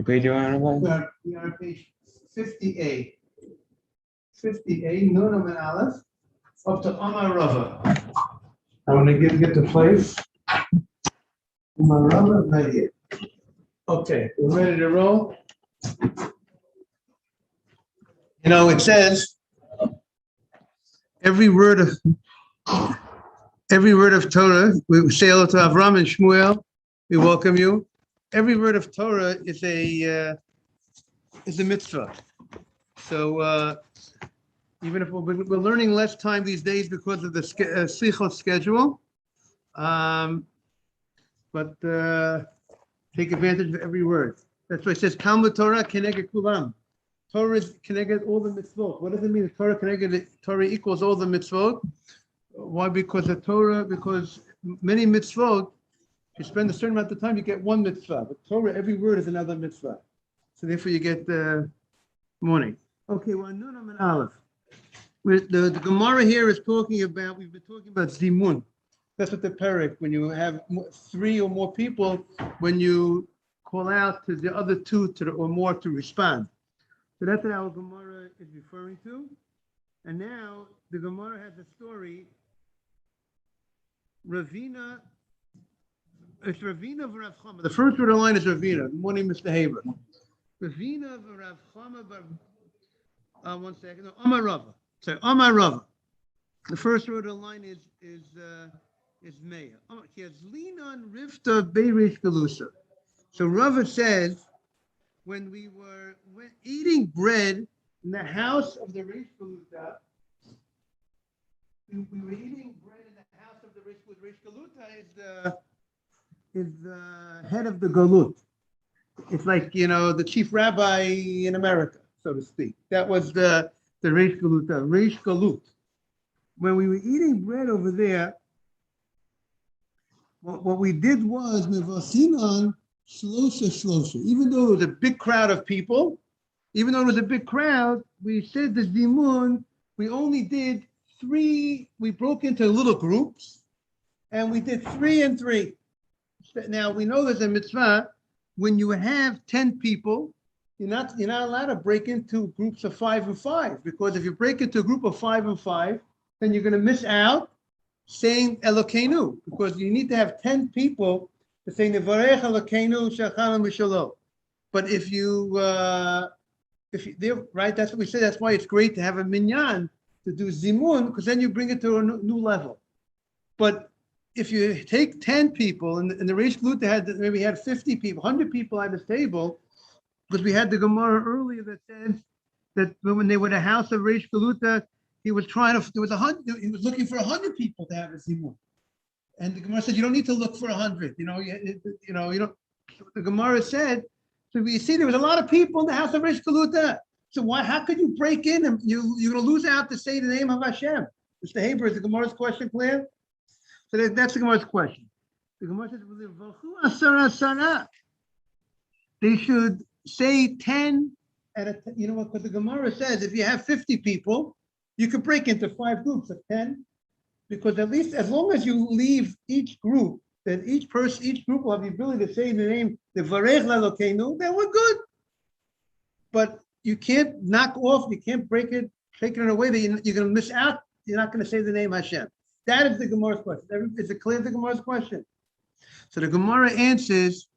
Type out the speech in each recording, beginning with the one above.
page you on about? We are on page 50A. 50A, Nunam and Aleph, up to Amar Rava. I want to get the place. Amar Rava, right here. Okay, we're ready to roll. You know, it says every word of Torah. We say hello to Avram and Shmuel. We welcome you. Every word of Torah is a mitzvah. So even if we're learning less time these days because of the Slichot schedule, but take advantage of every word. That's why it says Talmud Torah Keneged Kulam. Torah is Keneged all the mitzvot. What does it mean? Torah Keneged, Torah equals all the mitzvot. Why? Because because many mitzvot, if you spend a certain amount of time, you get one mitzvah. But Torah, every word is another mitzvah. So therefore you get morning. Okay, well, Nunam and Aleph. The Gemara here is talking about, we've been talking about Zimun. That's what the parak, when you have three or more people, when you call out to the other two or more to respond. So that's what our Gemara is referring to. And now the Gemara has a story. Ravina, it's Ravina v'Rav Chama. The first word of the line is Ravina. Good morning, Mr. Haber. Ravina v'Rav Chama. One second. No, Amar Rava. So Amar Rava. The first word of the line is Meya. He has lean on Rivta Beirish Galusa. So Rava says, when we were eating bread in the house of the Reish Galuta, we were eating bread in the house of the Reish Galuta is the head of the Galut. It's like, the chief rabbi in America, so to speak. That was the Reish Galuta, Reish Galut. When we were eating bread over there, what we did was Mevasinan Shlosha. Even though it was a big crowd of people, we said the Zimun, we only did 3, we broke into little groups, and we did 3 and 3. Now we know there's a mitzvah, when you have 10 people, you're not allowed to break into groups of 5 and 5, because if you break into a group of 5 and 5, then you're going to miss out saying Elokeinu, because you need to have 10 people to say Nevarech Elokeinu Shachanam Mishalom. But if you right, that's what we say. That's why it's great to have a minyan to do zimun, because then you bring it to a new level. But if you take 10 people, and the Reish Galuta maybe had 50 people, 100 people at his table, because we had the Gemara earlier that says that when they were the house of Reish Galuta, he was looking for 100 people to have a zimun. And the Gemara said, you don't need to look for 100. You don't. The Gemara said, so we see there was a lot of people in the house of Reish Galuta. So how could you break in and you're going to lose out to say the name of Hashem? Mr. Haber, is the Gemara's question clear? So that's the Gemara's question. The Gemara says, they should say 10 at a, because the Gemara says if you have 50 people, you could break into 5 groups of 10, because at least as long as you leave each group, that each group will have the ability to say the name, the Varech Lalokenu, then we're good. But you can't knock off, you can't break it, take it in a way that you're going to miss out. You're not going to say the name Hashem. That is the Gemara's question. Is it clear, the Gemara's question? So the Gemara answers,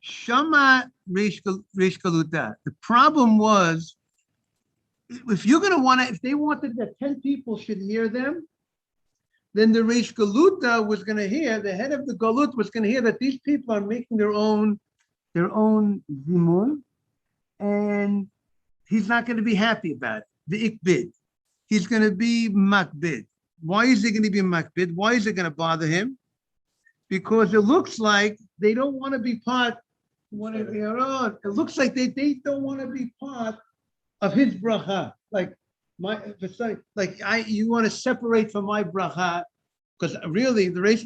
Shama Reish Galuta. The problem was, if they wanted that 10 people should hear them, then the Reish Galuta was going to hear, the head of the Galut was going to hear that these people are making their own zimun, and he's not going to be happy about it. The ikbid. He's going to be makbid. Why is he going to be makbid? Why is it going to bother him? Because it looks like they don't want to be part. It looks like they don't want to be part of his bracha. You want to separate from my bracha, because really the Reish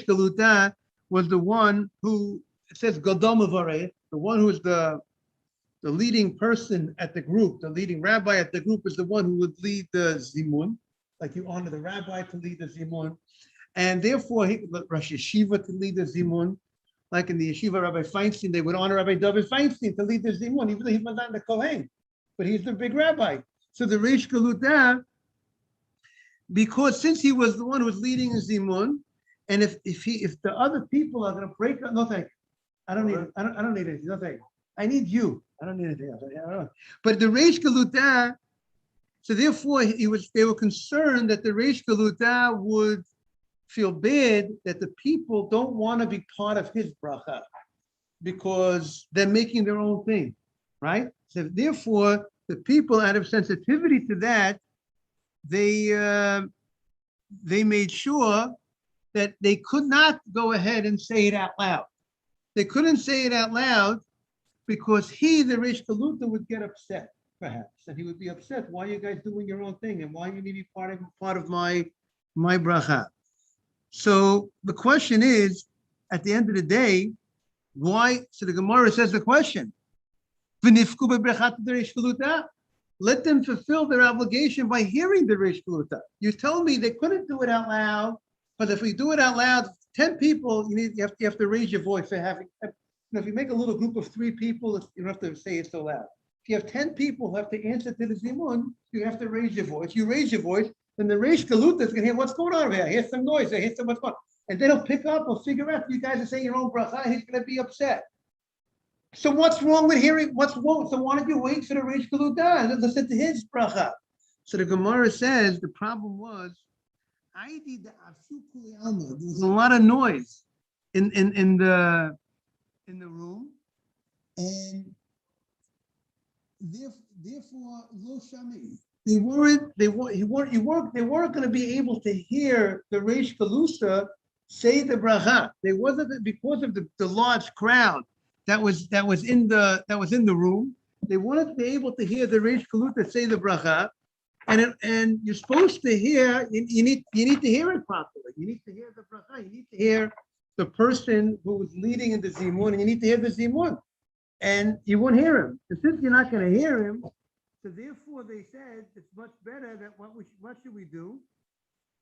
Galuta was the one who, it says Gadol Mevarech, the one who is the leading person at the group, the leading rabbi at the group is the one who would lead the zimun, like you honor the rabbi to lead the zimun, and therefore Rosh Yeshiva to lead the zimun. like in the yeshiva, Rabbi Feinstein, they would honor Rabbi David Feinstein to lead the zimun, even though he was not the Kohen, but he's the big rabbi. So the Reish Galuta, because since he was the one who was leading the zimun, and if the other people are going to break up, no thank you. I don't need anything. No thank you. I need you. I don't need anything else. I don't. But the Reish Galuta, so therefore they were concerned that the Reish Galuta would feel bad that the people don't want to be part of his bracha because they're making their own thing, right? So therefore, the people, out of sensitivity to that, they made sure that they could not go ahead and say it out loud. They couldn't say it out loud because the Reish Galuta, would get upset, perhaps, and he would be upset. Why are you guys doing your own thing, and why you need to be part of my bracha? So the question is, at the end of the day, why? So the Gemara says the question: let them fulfill their obligation by hearing the Reish Galuta. You told me they couldn't do it out loud, but if we do it out loud, 10 people, you have to raise your voice for having. If you make a little group of 3 people, you don't have to say it so loud. If you have 10 people who have to answer to the zimun, you have to raise your voice. You raise your voice, then the Reish Galuta is going to hear what's going on over here. I hear some noise. I hear some what's going on. And then he'll pick up or figure out you guys are saying your own bracha. He's going to be upset. So what's wrong with hearing? What's wrong? So why don't you wait for the Reish Galuta and listen to his bracha? So the Gemara says the problem was, there was a lot of noise in the room, and therefore lo shami. They weren't going to be able to hear the Reish Galuta say the bracha. They wasn't, because of the large crowd that was in the room. They wanted to be able to hear the Reish Galuta say the bracha, and you're supposed to hear. You need to hear it properly. You need to hear the bracha. You need to hear the person who was leading in the zimun, and you need to hear the zimun, and you won't hear him. And since you're not going to hear him, so therefore they said it's much better that what should we do?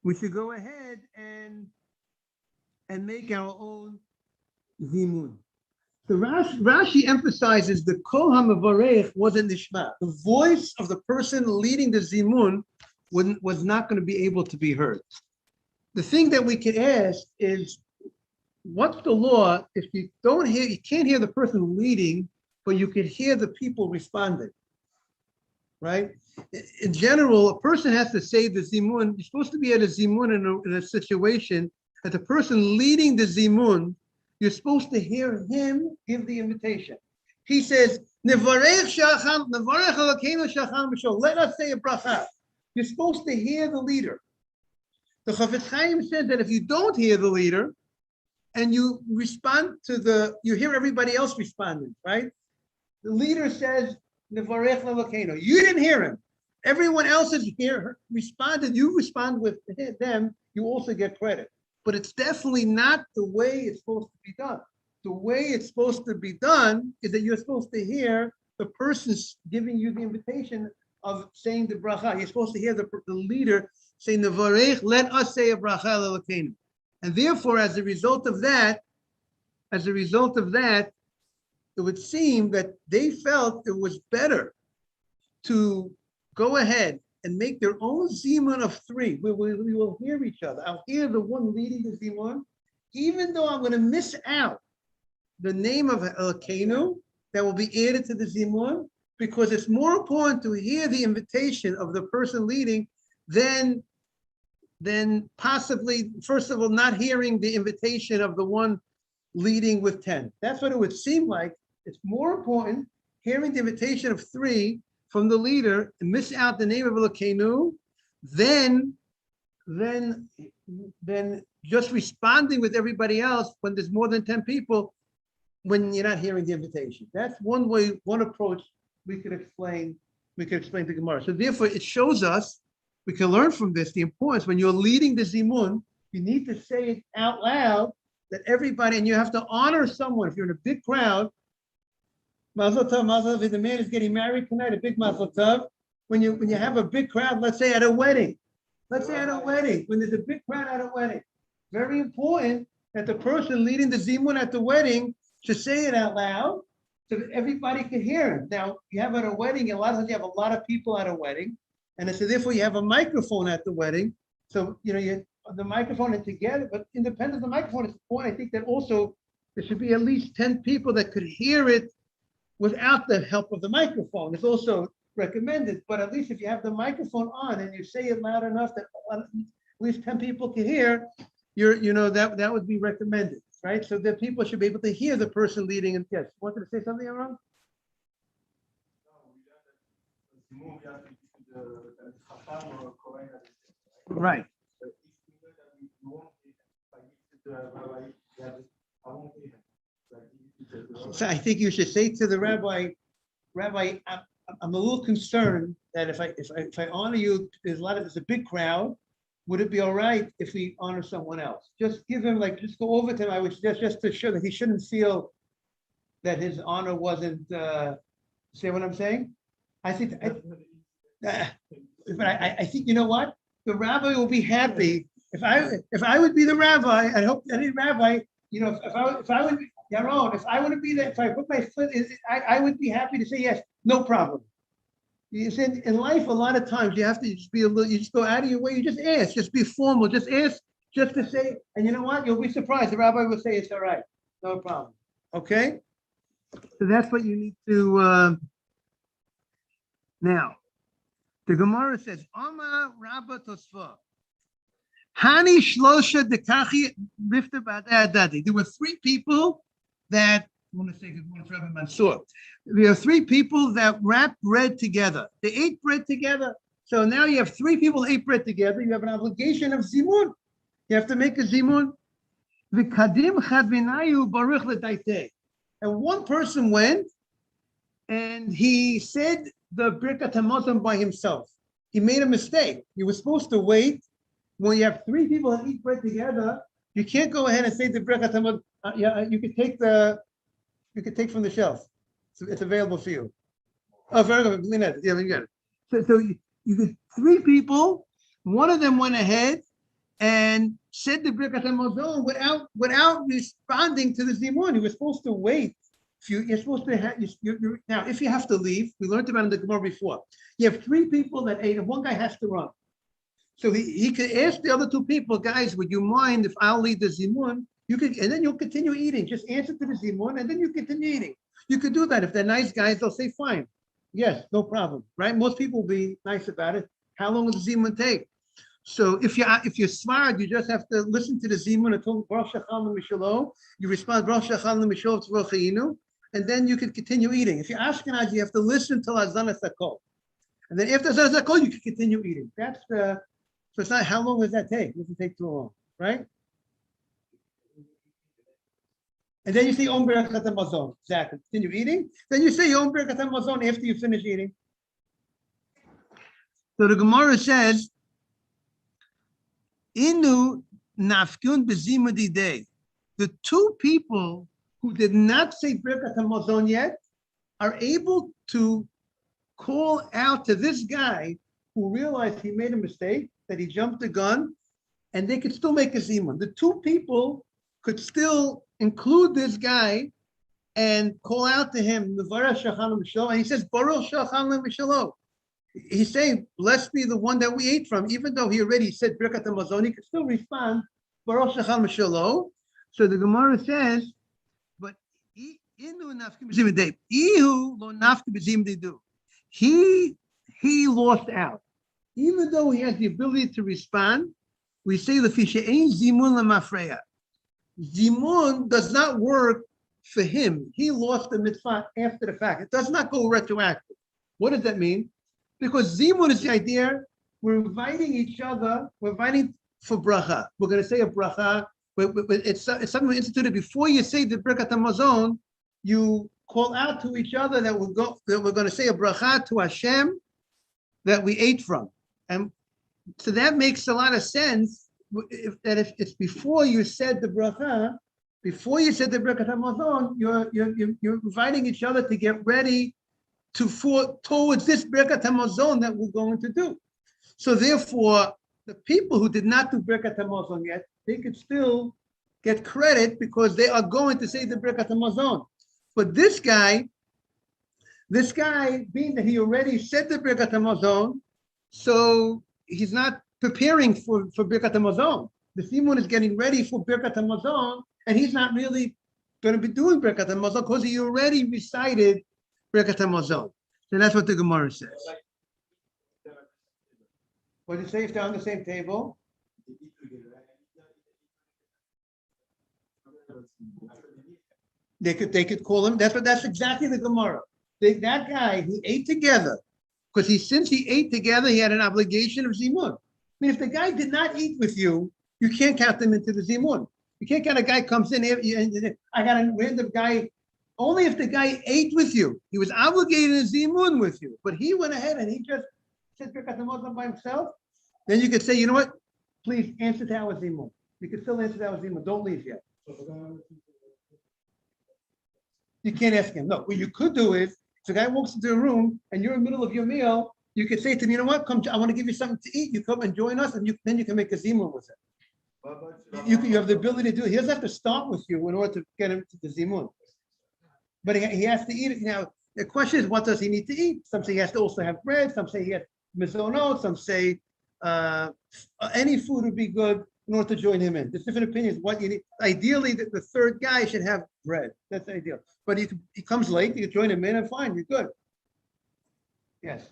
We should go ahead and make our own zimun. So Rashi emphasizes the kol hamavarech wasn't nishma. The voice of the person leading the zimun was not going to be able to be heard. The thing that we could ask is, what's the law if you can't hear the person leading, but you could hear the people responding, right? In general, a person has to say the zimun. You're supposed to be at a zimun in a situation that the person leading the zimun, you're supposed to hear him give the invitation. He says, "Nevarech shacham, nevarech Elokeinu shacham v'shol." Let us say a bracha. You're supposed to hear the leader. The Chafetz Chaim said that if you don't hear the leader and you respond you hear everybody else responding, right? The leader says, "Nevarech Elokeinu." You didn't hear him. Everyone else is here responded. You respond with them. You also get credit. But it's definitely not the way it's supposed to be done. The way it's supposed to be done is that you're supposed to hear the person giving you the invitation of saying the bracha. You're supposed to hear the leader say, "Nevarech," let us say a bracha l'Elokeinu. And therefore, as a result of that, it would seem that they felt it was better to go ahead and make their own zimun of 3, where we will hear each other. I'll hear the one leading the zimun, even though I'm going to miss out the name of Elokeinu that will be added to the zimun, because it's more important to hear the invitation of the person leading than possibly, first of all, not hearing the invitation of the one leading with 10. That's what it would seem like. It's more important hearing the invitation of 3 from the leader and miss out the name of Elokeinu than just responding with everybody else when there's more than 10 people when you're not hearing the invitation. That's one way, one approach we could explain to Gemara. So therefore, it shows us, we can learn from this, the importance when you're leading the zimun, you need to say it out loud that everybody, and you have to honor someone. If you're in a big crowd, Mazel tov, mazel tov. If the man is getting married tonight, a big mazel tov. When you have a big crowd, let's say at a wedding. When there's a big crowd at a wedding, very important that the person leading the zimun at the wedding should say it out loud so that everybody can hear it. Now, you have at a wedding, a lot of times you have a lot of people at a wedding, and so therefore you have a microphone at the wedding. So, the microphone is together, but independent of the microphone, it's important. I think that also there should be at least 10 people that could hear it without the help of the microphone. It's also recommended, but at least if you have the microphone on and you say it loud enough that at least 10 people can hear, that would be recommended, right? So that people should be able to hear the person leading. And yes, you wanted to say something, Aaron? Right. So I think you should say to the rabbi, I'm a little concerned that if I honor you, there's a big crowd. Would it be all right if we honor someone else? Just give him just go over to him. I would suggest just to show that he shouldn't feel that his honor wasn't. See what I'm saying? I think. But I think you know what? The rabbi will be happy if I would be the rabbi. I hope any rabbi, if I would. Yaron, if I want to be there, if I put my foot, I would be happy to say yes, no problem. You said in life, a lot of times you have to just be you just go out of your way, you just ask, just be formal, just ask, just to say, and you know what? You'll be surprised. The rabbi will say it's all right, no problem. Okay? So that's what you need to, now, the Gemara says, Oma Rabba Tosfa. Hani Shlosha Dekachi Rifta Ba'adei Adadi. There were three people that, I want to say good morning to Rabbi Mansour. We have three people that wrap bread together. They ate bread together. So now you have three people ate bread together. You have an obligation of zimun. You have to make a zimun. V'kadim chad v'nayu baruch l'daiteh. And one person went and he said the Birkat HaMazon by himself. He made a mistake. He was supposed to wait. When you have three people that eat bread together, you can't go ahead and say the Birkat HaMazon. You could take from the shelf. So it's available for you. Oh, very good. Yeah, we got it. So you get three people. One of them went ahead and said the Birkat HaMazon without responding to the zimun. He was supposed to wait. You're supposed to have. Now, if you have to leave, we learned about it in the Gemara before. You have three people that ate, and one guy has to run. So he could ask the other two people, guys, would you mind if I'll lead the zimun? You could, and then you'll continue eating. Just answer to the zimun, and then you continue eating. You could do that. If they're nice guys, they'll say, fine. Yes, no problem, right? Most people will be nice about it. How long will the zimun take? So if you're smart, you just have to listen to the zimun until Baruch Shechalnu Mishalo. You respond Baruch Shechalnu Mishalo Tzvor Chayinu, and then you can continue eating. If you're Ashkenaz, you have to listen till Azan Sakol, and then after Azan Sakol, you can continue eating. That's the. So it's not how long does that take? It doesn't take too long, right? And then you say Om Berachos Hamazon. Exactly. Continue eating. Then you say Om Berachos Hamazon after you finish eating. So the Gemara says, Inu nafkun bezimudi day. The two people who did not say Berachos Hamazon yet are able to call out to this guy who realized he made a mistake, that he jumped the gun, and they could still make a zimun. The two people could still include this guy and call out to him, and he says, Baruch Shechalnu Mishalo. He's saying, blessed be the one that we ate from, even though he already said Birkat HaMazon, he could still respond, Baruch Shechalnu Mishalo. So the Gemara says, but he lost out. Even though he has the ability to respond, we say the fisha ain't zimun lamafreya. Zimun does not work for him. He lost the mitzvah after the fact. It does not go retroactive. What does that mean? Because zimun is the idea we're inviting each other. We're inviting for bracha. We're going to say a bracha. But it's something we instituted before you say the Birkat HaMazon. You call out to each other that we're going to say a bracha to Hashem that we ate from. And so that makes a lot of sense. If it's before you said the bracha, before you said the Birkat HaMazon, you're inviting each other to get ready towards this Birkat HaMazon that we're going to do. So therefore, the people who did not do Birkat HaMazon yet, they could still get credit because they are going to say the Birkat Hamazon. But this guy, being that he already said the Birkat Hamazon, so he's not preparing for Birkat Hamazon. The Simon is getting ready for Birkat Hamazon, and he's not really going to be doing Birkat Hamazon because he already recited Birkat Hamazon. So that's what the Gemara says. What did it say if they're on the same table? They could call him. That's exactly the Gemara. That guy who ate together, because since he ate together, he had an obligation of zimun. I mean, if the guy did not eat with you, you can't count them into the zimun. You can't count a guy comes in here. I got a random guy. Only if the guy ate with you, he was obligated to zimun with you, but he went ahead and he just said Birkat Hamazon by himself. Then you could say, you know what? Please answer to our zimun. You can still answer to our zimun. Don't leave yet. You can't ask him. No, what you could do is, if the guy walks into a room and you're in the middle of your meal, you could say to him, you know what, come, I want to give you something to eat. You come and join us, and then you can make a zimun with it. You have the ability to do it. He doesn't have to start with you in order to get him to the zimun. But he has to eat it. Now, the question is, what does he need to eat? Some say he has to also have bread. Some say he has mizonot. Some say any food would be good in order to join him in. There's different opinions. What you need. Ideally, the third guy should have bread. That's ideal. But he comes late, you can join him in and fine, you're good. Yes.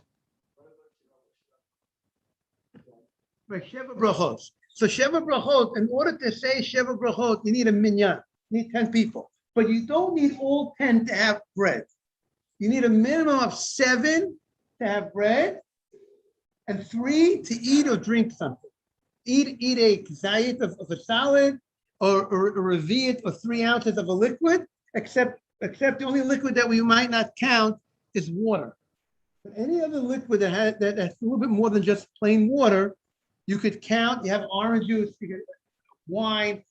Right, Sheva Brachos. So Sheva Brachot, in order to say Sheva Brachot, you need a minyan. You need 10 people. But you don't need all 10 to have bread. You need a minimum of 7 to have bread and 3 to eat or drink something. Eat a zayit of a salad or a revi'it or 3 ounces of a liquid, except the only liquid that we might not count is water. But any other liquid that's a little bit more than just plain water, you could count. You have orange juice, you get wine,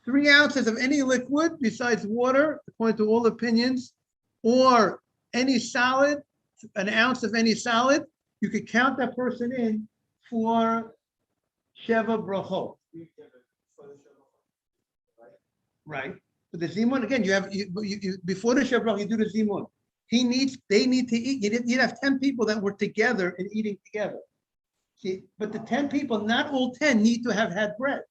3 ounces of any liquid besides water, according to all opinions, or any salad, an ounce of any salad, you could count that person in for Sheva Brachot. Right. But the zimun, again, you before the Sheva Brachot, you do the zimun. They need to eat. You'd have 10 people that were together and eating together. See, but the 10 people, not all 10 need to have had bread.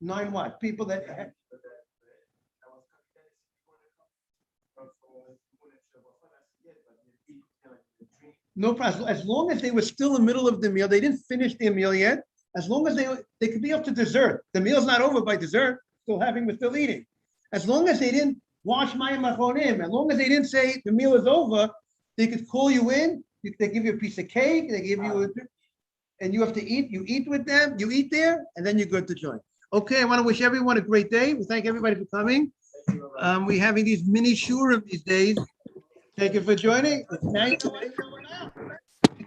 9 what? People that had, no problem. As long as they were still in the middle of the meal, they didn't finish their meal yet. As long as they could be up to dessert. The meal's not over by dessert. We're still eating. As long as they didn't wash mayim achonim, as long as they didn't say the meal is over, they could call you in. They give you a piece of cake. They give you and you have to eat. You eat with them. You eat there, and then you're good to join. Okay, I want to wish everyone a great day. We thank everybody for coming. We're having these mini shurim these days. Thank you for joining. Thank you.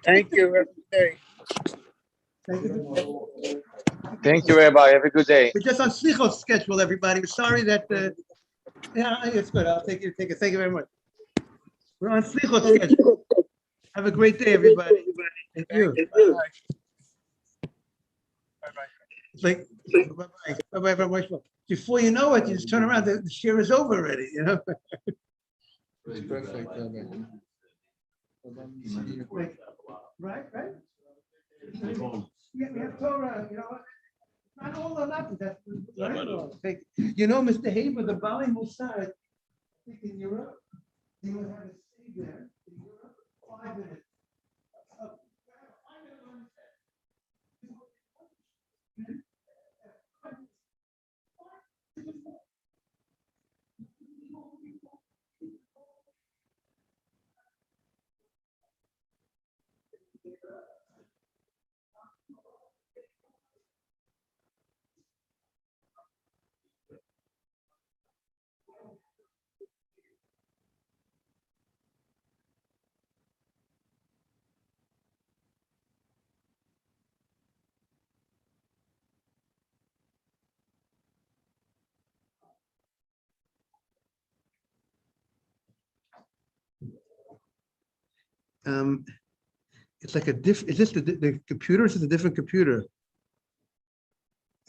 Thank you. Have a good day. Thank you, Rabbi. Have a good day. We're just on Slichos schedule, everybody. We're sorry that. Yeah, it's good. I'll take it. Thank you very much. We're on Slichos schedule. Have a great day, everybody. Thank you. Bye-bye. It's like, bye-bye. Before you know it, you just turn around, the share is over already, you know? It's perfect. Right? Yeah, we have Torah, you know, not all or nothing. That's right. You know, Mr. Haber, the Bali Mossad, I think in Europe, they would have a stay there in Europe 5 minutes. it's like is this the computer? Is it a different computer?